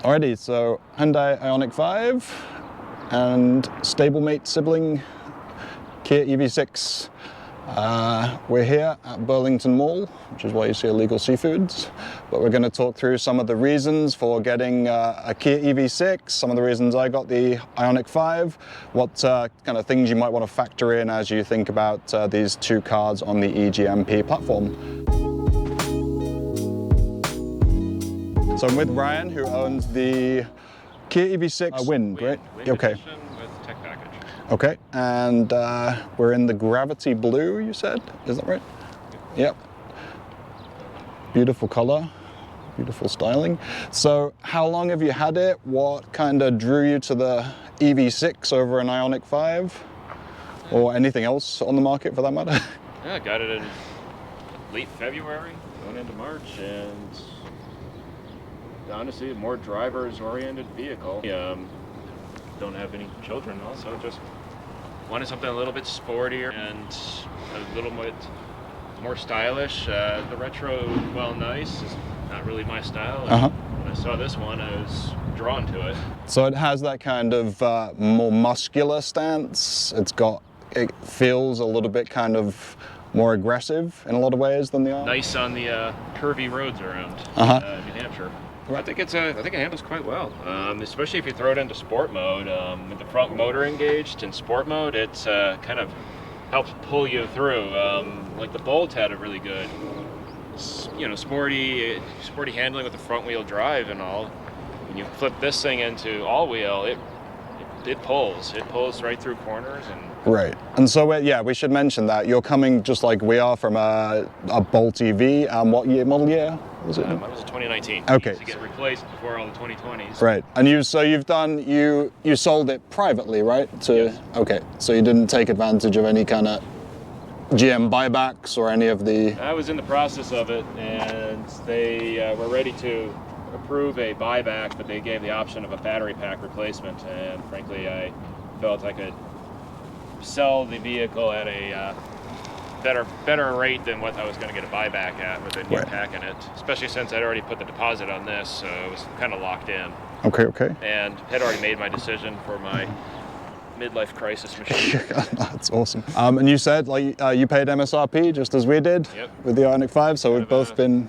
Alrighty, so Hyundai IONIQ 5 and stablemate sibling Kia EV6. We're here at Burlington Mall, which is why you see illegal seafoods, but we're going to talk through some of the reasons for getting a Kia EV6, some of the reasons I got the IONIQ 5, what kind of things you might want to factor in as you think about these two cars on the eGMP platform. So I'm with Ryan, who owns the Kia EV6 Wind, right? Wind okay. Edition with tech package. Okay, and we're in the Gravity Blue, you said? Is that right? Yep. Beautiful color, beautiful styling. So how long have you had it? What kind of drew you to the EV6 over an IONIQ 5? Or anything else on the market for that matter? Yeah, I got it in late February, going into March, and honestly, a more drivers-oriented vehicle. Don't have any children, also just wanted something a little bit sportier and a little bit more stylish. The retro, while nice, is not really my style. When I saw this one, I was drawn to it. So it has that kind of more muscular stance. It feels a little bit kind of more aggressive in a lot of ways than the IONIQ. Nice on the curvy roads around New Hampshire. I think it handles quite well, especially if you throw it into sport mode. With the front motor engaged in sport mode, it kind of helps pull you through. Like the Bolt had a really good, sporty handling with the front wheel drive and all. When you flip this thing into all wheel, it pulls. It pulls right through corners and. Right, and so we should mention that you're coming just like we are from a Bolt EV. What model year was it? Mine was 2019. Okay. To get replaced before all the 2020s. Right, and you sold it privately, right? Yes. Okay, so you didn't take advantage of any kind of GM buybacks or any of the. I was in the process of it, and they were ready to approve a buyback, but they gave the option of a battery pack replacement, and frankly, I felt I could sell the vehicle at a better rate than what I was going to get a buyback at with a new pack in it, especially since I'd already put the deposit on this, so it was kind of locked in. Okay. And had already made my decision for my midlife crisis machine. That's awesome. And you said you paid MSRP just as we did with the IONIQ 5, so we've both been.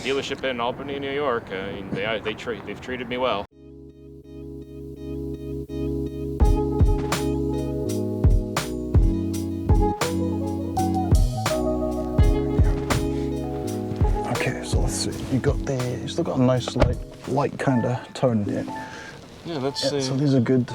Dealership in Albany, New York. I mean, they've treated me well. Okay, so let's see. You still got a nice light kind of tone here. Yeah, let's see. So these are good.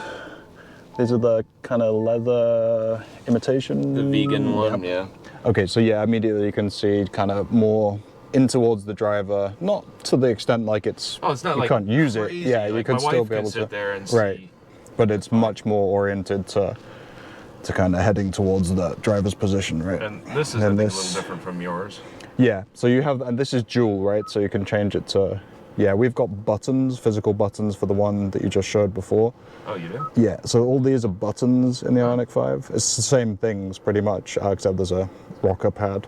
These are the kind of leather imitation. The vegan one, yeah. Okay, so immediately you can see kind of more in towards the driver, not to the extent like it's. Oh, it's not you like can't use it. crazy. Yeah, you like could still be able to sit there and see. Right, but it's much more oriented to kind of heading towards the driver's position, right? And this is I think, a little different from yours. Yeah, so you have, and this is dual, right? So you can change it to, we've got buttons, physical buttons for the one that you just showed before. Oh, you do? Yeah, so all these are buttons in the IONIQ 5. It's the same things pretty much, except there's a rocker pad.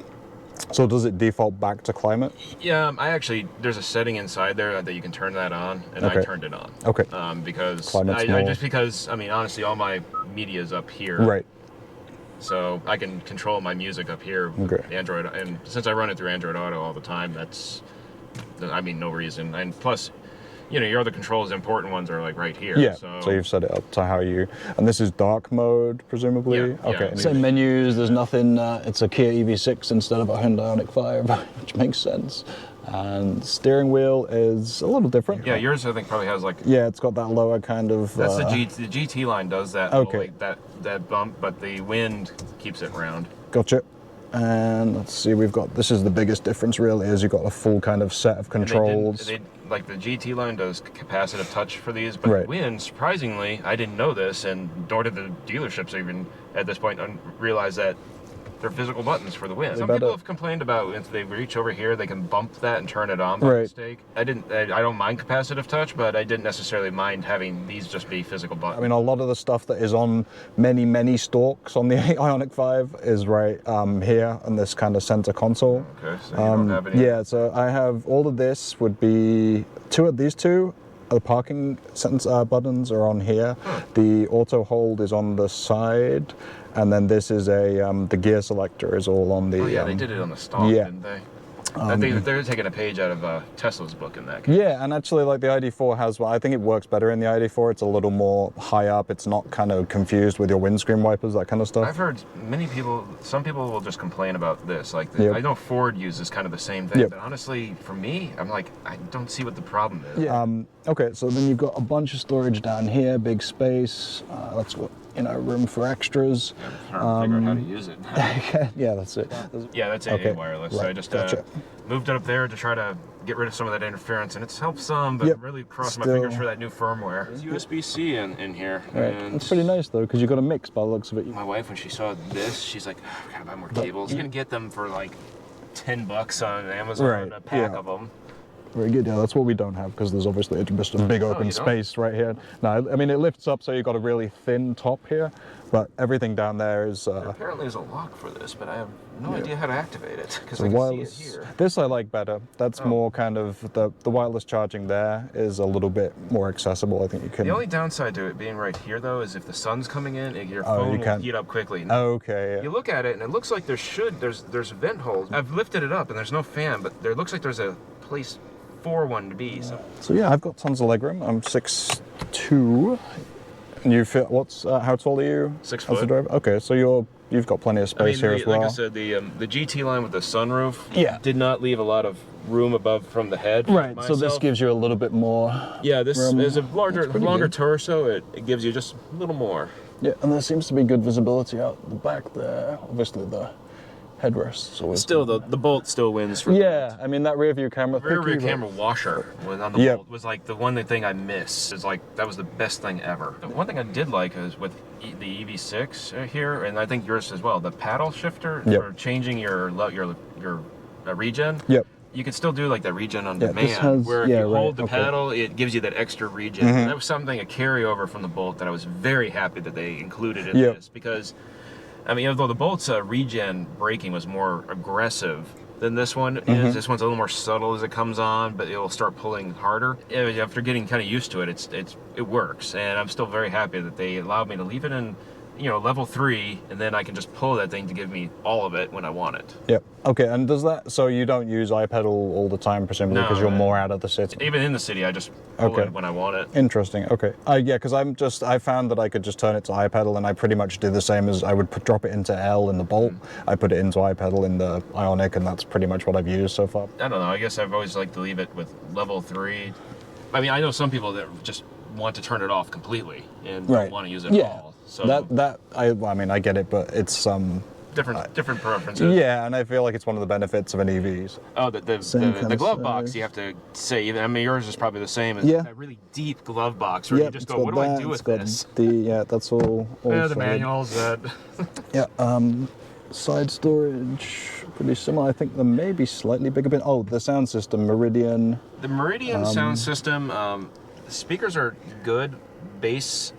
So does it default back to climate? Yeah, there's a setting inside there that you can turn that on, and I turned it on. Okay. Because honestly, all my media is up here. Right. So I can control my music up here with Android, and since I run it through Android Auto all the time, no reason. And plus, your other controls, important ones are like right here. Yeah, so you've set it up to how and this is dark mode, presumably? Yeah. Okay, same menus, there's nothing, it's a Kia EV6 instead of a Hyundai IONIQ 5, which makes sense. And steering wheel is a little different. Yeah, yours I think probably has like. Yeah, it's got that lower kind of. That's the GT line does that. Okay. That bump, but the Wind keeps it round. Gotcha. And let's see, this is the biggest difference really, is you've got a full kind of set of controls. Like the GT line does capacitive touch for these, but the Wind, surprisingly, I didn't know this, and nor did the dealerships even at this point realize that they're physical buttons for the Wind. Some people have complained about if they reach over here, they can bump that and turn it on by mistake. I don't mind capacitive touch, but I didn't necessarily mind having these just be physical buttons. I mean, a lot of the stuff that is on many stalks on the IONIQ 5 is right here on this kind of center console. Okay, so you don't have any. Yeah, so I have all of this would be these two the parking buttons are on here. The auto hold is on the side, and then this is the gear selector is all on the. Oh yeah, they did it on the stalk, didn't they? They're taking a page out of Tesla's book in that case. Yeah, and actually, like the ID4 has, well, I think it works better in the ID4. It's a little more high up. It's not kind of confused with your windscreen wipers, that kind of stuff. I've heard some people will just complain about this. Like, I know Ford uses kind of the same thing, but honestly, for me, I'm like, I don't see what the problem is. Yeah. Okay, so then you've got a bunch of storage down here, big space. That's what, room for extras. I'm trying to figure out how to use it. Yeah, that's it. Yeah, that's AA wireless. Right. So I just moved it up there to try to get rid of some of that interference, and it's helped some, but really cross my fingers for that new firmware. There's USB-C in here. Right. And it's pretty nice though, because you've got a mix by the looks of it. My wife, when she saw this, she's like, oh, I gotta buy more cables. You're gonna get them for like $10 on Amazon, a pack of them. Very good. Yeah, that's what we don't have, because there's obviously just a big open space right here. No, I mean, it lifts up, so you've got a really thin top here, but everything down there is... apparently there's a lock for this, but I have no idea how to activate it, because I can see it here. This I like better. That's more kind of, the wireless charging there is a little bit more accessible. I think you can... The only downside to it being right here, though, is if the sun's coming in, your phone will heat up quickly. Okay, yeah. You look at it, and it looks like there's vent holes. I've lifted it up, and there's no fan, but there looks like there's a place for one to be. So yeah, I've got tons of legroom. I'm 6'2". And you feel how tall are you? 6 foot. Okay, so you've got plenty of space here as well. Like I said, the GT line with the sunroof did not leave a lot of room above from the head. Right. So this gives you a little bit more. Yeah, this is a longer torso. It gives you just a little more. Yeah, and there seems to be good visibility out the back there. Obviously the headrests. Still, the Bolt still wins for I mean, that rear view camera. The rear view camera washer on the Bolt was like the one thing I miss. Is like, that was the best thing ever. The one thing I did like is with the EV6 here, and I think yours as well, the paddle shifter for changing your regen. You can still do like the regen on demand, where if you hold the paddle, it gives you that extra regen. And that was something, a carryover from the Bolt, that I was very happy that they included in this, because I mean, although the Bolt's regen braking was more aggressive than this one is, this one's a little more subtle as it comes on, but it'll start pulling harder. After getting kind of used to it, it works, and I'm still very happy that they allowed me to leave it in, level 3, and then I can just pull that thing to give me all of it when I want it. Yep. Okay, and does that, so you don't use iPedal all the time, presumably, because you're more out of the city? Even in the city, I just pull it when I want it. Interesting, okay. Yeah, because I found that I could just turn it to iPedal, and I pretty much do the same as I would drop it into L in the Bolt. I put it into iPedal in the IONIQ, and that's pretty much what I've used so far. I don't know, I guess I've always liked to leave it with level 3. I mean, I know some people that just want to turn it off completely and don't want to use it at all. So I mean, I get it, but it's different preferences. Yeah, and I feel like it's one of the benefits of an EVs. Oh, the glove box, you have to say, I mean, yours is probably the same as that really deep glove box where you just go, what do I do with this? That's all the manuals. Side storage, pretty similar. I think there may be slightly bigger bit. Oh, the sound system, Meridian. The Meridian sound system, the speakers are good. Bass,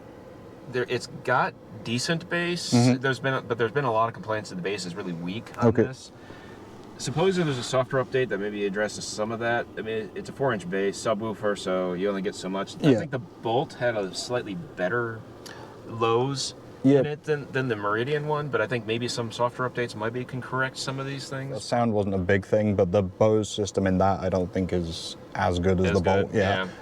it's got decent bass. There's been a lot of complaints that the bass is really weak on this. Supposedly there's a software update that maybe addresses some of that. I mean, it's a 4-inch bass subwoofer, so you only get so much. I think the Bolt had a slightly better lows in it than the Meridian one, but I think maybe some software updates can correct some of these things. The sound wasn't a big thing, but the Bose system in that I don't think is as good as the Bolt.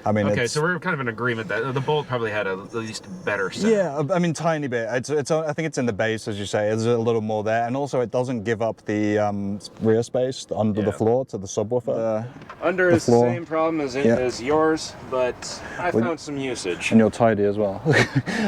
I mean, so we're kind of in agreement that the Bolt probably had at least better sound. Yeah, I mean, tiny bit. I think it's in the bass, as you say. There's a little more there, and also it doesn't give up the rear space under the floor to the subwoofer. Under is the same problem as yours, but I found some usage. And you're tidy as well.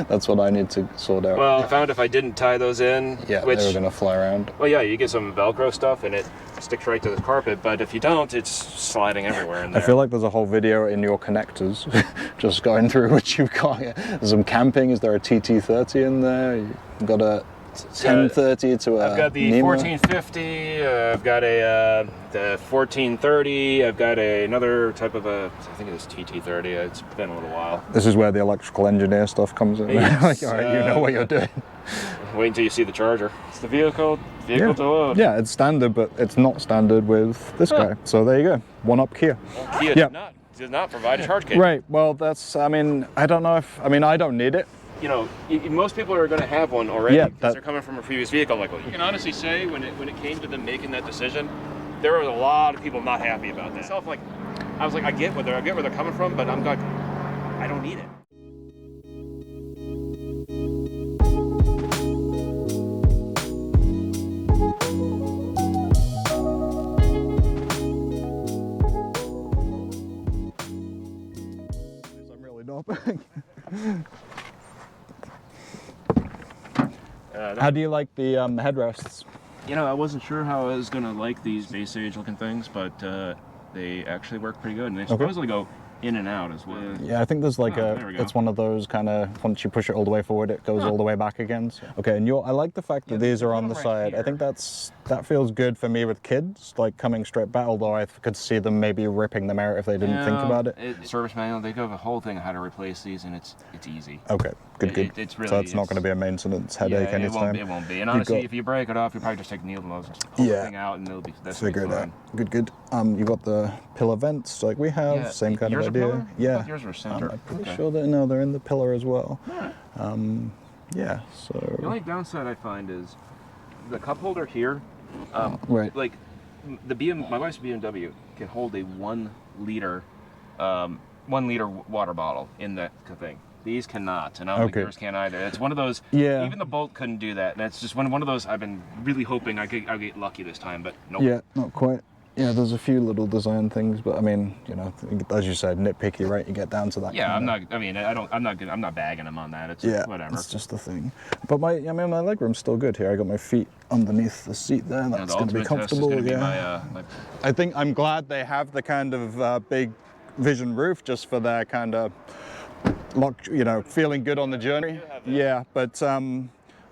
That's what I need to sort out. Well, I found if I didn't tie those in, they were going to fly around. Well, yeah, you get some Velcro stuff and it sticks right to the carpet, but if you don't, it's sliding everywhere in there. I feel like there's a whole video in your connectors just going through what you've got here. There's some camping. Is there a TT30 in there? You've got a 1030 to a I've got the Nemo. 1450, I've got the 1430, I've got another type of I think it's TT30, it's been a little while. This is where the electrical engineer stuff comes in. Yes, like, all right, you know what you're doing. Wait until you see the charger. It's the vehicle to load. Yeah, it's standard, but it's not standard with this guy. So there you go, one up Kia. Kia did not does not provide a charge cable. Right. Well, that's. I mean, I don't know if. I mean, I don't need it. You know, most people are going to have one already Yeah, because they're coming from a previous vehicle. Like, well, you can honestly say when it came to them making that decision, there was a lot of people not happy about that. Myself, like, I was like, I get where they're coming from, but I'm like, I don't need it. I'm really not. How do you like the headrests? You know, I wasn't sure how I was going to like these base age looking things, but they actually work pretty good, and they supposedly go in and out as well. Yeah, I think there's like there we go. it's one of those kind of, once you push it all the way forward, it goes all the way back again. So. Okay, and I like the fact that these are on the side. I think that feels good for me with kids, like coming straight back, although I could see them maybe ripping them out if they didn't think about it. Service manual, they go the whole thing on how to replace these, and it's easy. Okay, good. It's really, so it's not going to be a maintenance headache anytime. It won't be. And honestly, if you break it off, you probably just take the needle and just pull the thing out, and that's figure it out. Good. You got the pillar vents like we have, same kind of idea. Pillar? Yeah. Yours were center. I'm pretty sure that they're in the pillar as well. Yeah. So the only downside I find is the cup holder here. Right. Like my wife's BMW can hold a 1 liter water bottle in that thing. These cannot, and I don't think yours can either. It's one of those. Yeah. Even the Bolt couldn't do that, and it's just one of those. I've been really hoping I'll get lucky this time, but nope. Yeah, not quite. Yeah, there's a few little design things, but I mean, as you said, nitpicky, right? You get down to that. Yeah, I'm not bagging them on that. It's whatever. It's just the thing. But my legroom's still good here. I got my feet underneath the seat there. That's going to be comfortable. I think I'm glad they have the kind of big vision roof just for their kind of feeling good on the journey. Yeah, but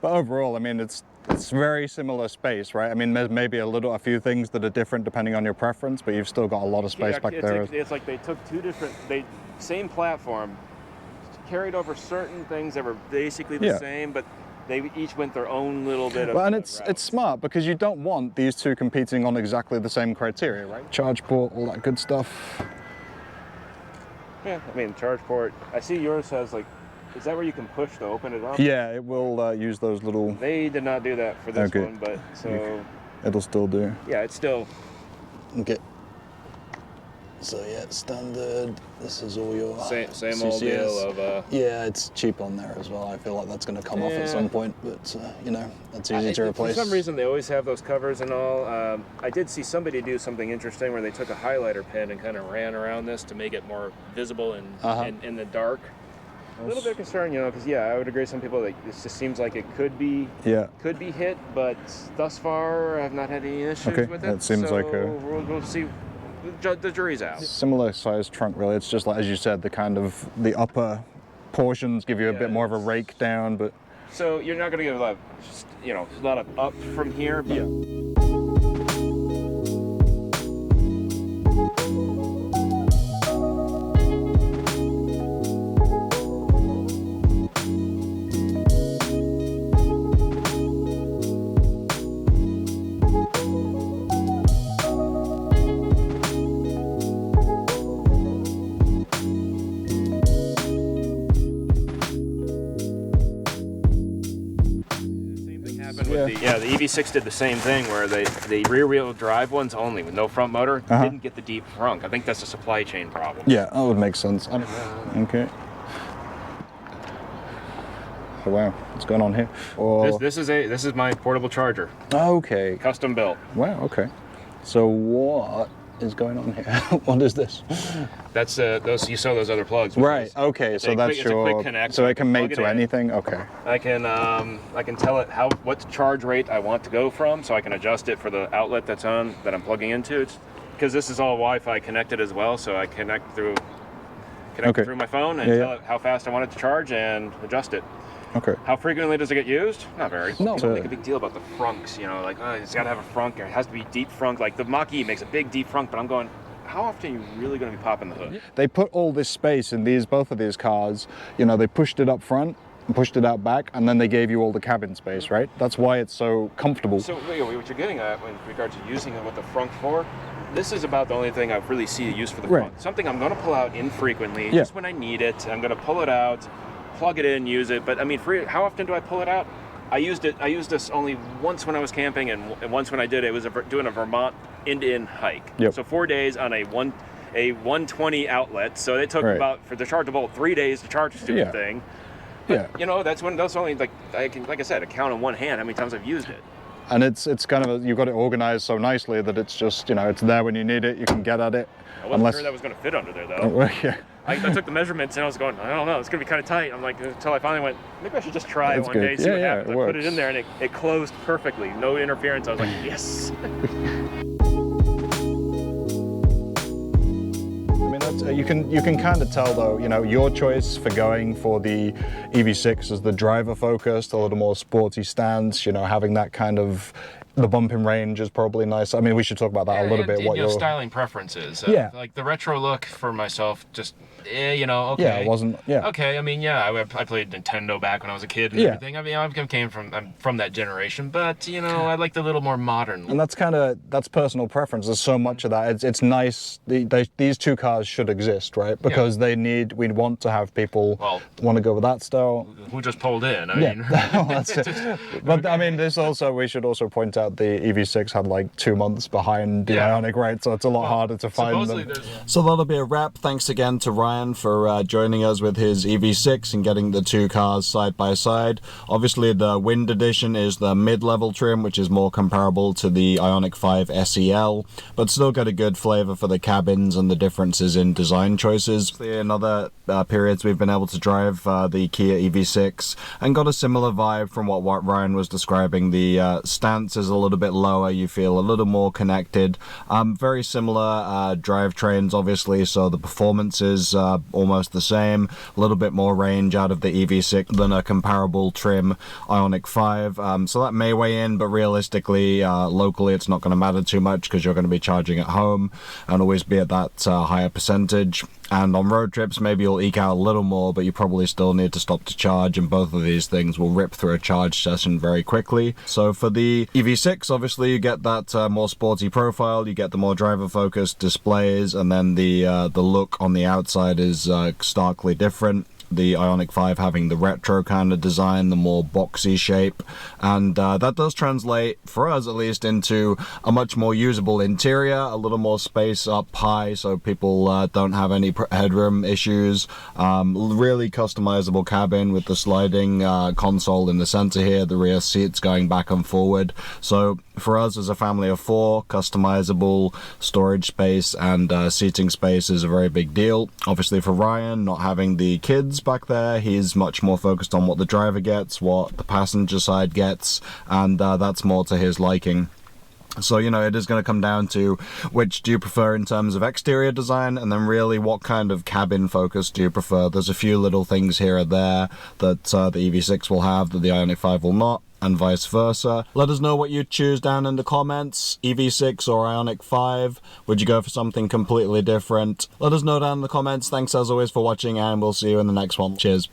overall, I mean, it's very similar space, right? I mean, there's maybe a few things that are different depending on your preference, but you've still got a lot of space back there. It's like they took same platform, carried over certain things that were basically the same, but they each went their own little bit of. Well, and it's smart because you don't want these two competing on exactly the same criteria, right? Charge port, all that good stuff. Yeah, I mean, charge port. I see yours has like. Is that where you can push to open it up? Yeah, it will use those little... They did not do that for this one, but so... It'll still do. Yeah, it's still... Okay. So yeah, it's standard. This is all your same CCS. Old deal of... Yeah, it's cheap on there as well. I feel like that's going to come off at some point, but that's easy to replace. For some reason, they always have those covers and all. I did see somebody do something interesting where they took a highlighter pen and kind of ran around this to make it more visible in the dark. A little bit concerned, because I would agree. Some people, this just seems like it could be hit, but thus far I've not had any issues with it. That seems like we'll see. The jury's out. Similar size trunk, really. It's just like, as you said, the upper portions give you a bit more of a rake down, but. So you're not going to get a lot of up from here. But the EV6 did the same thing where the rear-wheel drive ones only with no front motor didn't get the deep frunk. I think that's a supply chain problem. Yeah, that would make sense. Okay. So wow, what's going on here? This is my portable charger. Okay. Custom built. Wow. Okay. So what is going on here? What is this? That's you saw those other plugs. Right. Okay. So that's your. Quick connect, so it can mate to anything. Okay. I can tell it what charge rate I want to go from, so I can adjust it for the outlet that I'm plugging into. It's because this is all Wi-Fi connected as well, so I connect through my phone and tell it how fast I want it to charge and adjust it. Okay. How frequently does it get used? Not very. No. People make a big deal about the frunks, it's got to have a frunk, or it has to be deep frunk. Like the Mach-E makes a big deep frunk, but I'm going, how often are you really going to be popping the hood? They put all this space in both of these cars. They pushed it up front and pushed it out back, and then they gave you all the cabin space, right? That's why it's so comfortable. So what you're getting at in regards to using it with the frunk for, this is about the only thing I really see a use for the Right. front. Something I'm going to pull out infrequently, Yeah. just when I need it. I'm going to pull it out, plug it in, use it. But I mean, how often do I pull it out? I used this only once when I was camping, and once when I did it was doing a Vermont Indian hike. Yep. So 4 days on a 120 outlet. So it took Right. about, for the charge the Bolt, 3 days to charge the stupid Yeah. thing. Yeah. You know, that's only like I said, a count on one hand how many times I've used it. And it's kind of, you've got it organized so nicely that it's just, you know, it's there when you need it, you can get at it. I wasn't sure that was going to fit under there though. Well, yeah. I took the measurements and I was going, I don't know, it's going to be kind of tight. I'm like, until I finally went, maybe I should just try That's one good. day, see Yeah, what yeah, happens. it I put works. it in there and it closed perfectly, no interference. I was like, yes. I mean, that's, you can kind of tell though, you know, your choice for going for the EV6 is the driver focused, a little more sporty stance, you know, having that kind of, the bumping range is probably nice. I mean, we should talk about that a little bit. And, What you know, your styling preferences. Yeah. Like the retro look for myself, just, you know, okay. Yeah, it wasn't, yeah. Okay, I mean, yeah, I played Nintendo back when I was a kid and Yeah. everything. I mean, I'm from that generation, but, you know, I like the little more modern look. And that's personal preference. There's so much of that. It's nice. These two cars should exist, right? Because we want to have people want to go with that style. Who just pulled in? I mean, Well, that's it. But I mean, we should also point out the EV6 had like 2 months behind the IONIQ, right? So it's a lot harder to find them. So that'll be a wrap. Thanks again to Ryan for joining us with his EV6 and getting the two cars side by side. Obviously, the Wind Edition is the mid-level trim, which is more comparable to the IONIQ 5 SEL, but still got a good flavor for the cabins and the differences in design choices. In other periods, we've been able to drive the Kia EV6 and got a similar vibe from what Ryan was describing. The stance is a little bit lower. You feel a little more connected. Very similar drivetrains, obviously, so the performance is almost the same. A little bit more range out of the EV6 than a comparable trim IONIQ 5. So that may weigh in, but realistically, locally, it's not going to matter too much because you're going to be charging at home and always be at that higher percentage. And on road trips, maybe you'll eke out a little more, but you probably still need to stop to charge, and both of these things will rip through a charge session very quickly. So for the EV6, obviously, you get that more sporty profile, you get the more driver-focused displays, and then the look on the outside is starkly different. The IONIQ 5 having the retro kind of design, the more boxy shape, and that does translate, for us at least, into a much more usable interior, a little more space up high so people don't have any headroom issues. Really customizable cabin with the sliding console in the center here, the rear seats going back and forward. So for us as a family of four, customizable storage space and seating space is a very big deal. Obviously for Ryan, not having the kids back there, he's much more focused on what the driver gets, what the passenger side gets, and that's more to his liking. So, you know, it is going to come down to which do you prefer in terms of exterior design, and then really what kind of cabin focus do you prefer. There's a few little things here or there that the EV6 will have that the IONIQ 5 will not, and vice versa. Let us know what you'd choose down in the comments. EV6 or IONIQ 5? Would you go for something completely different? Let us know down in the comments. Thanks as always for watching, and we'll see you in the next one. Cheers.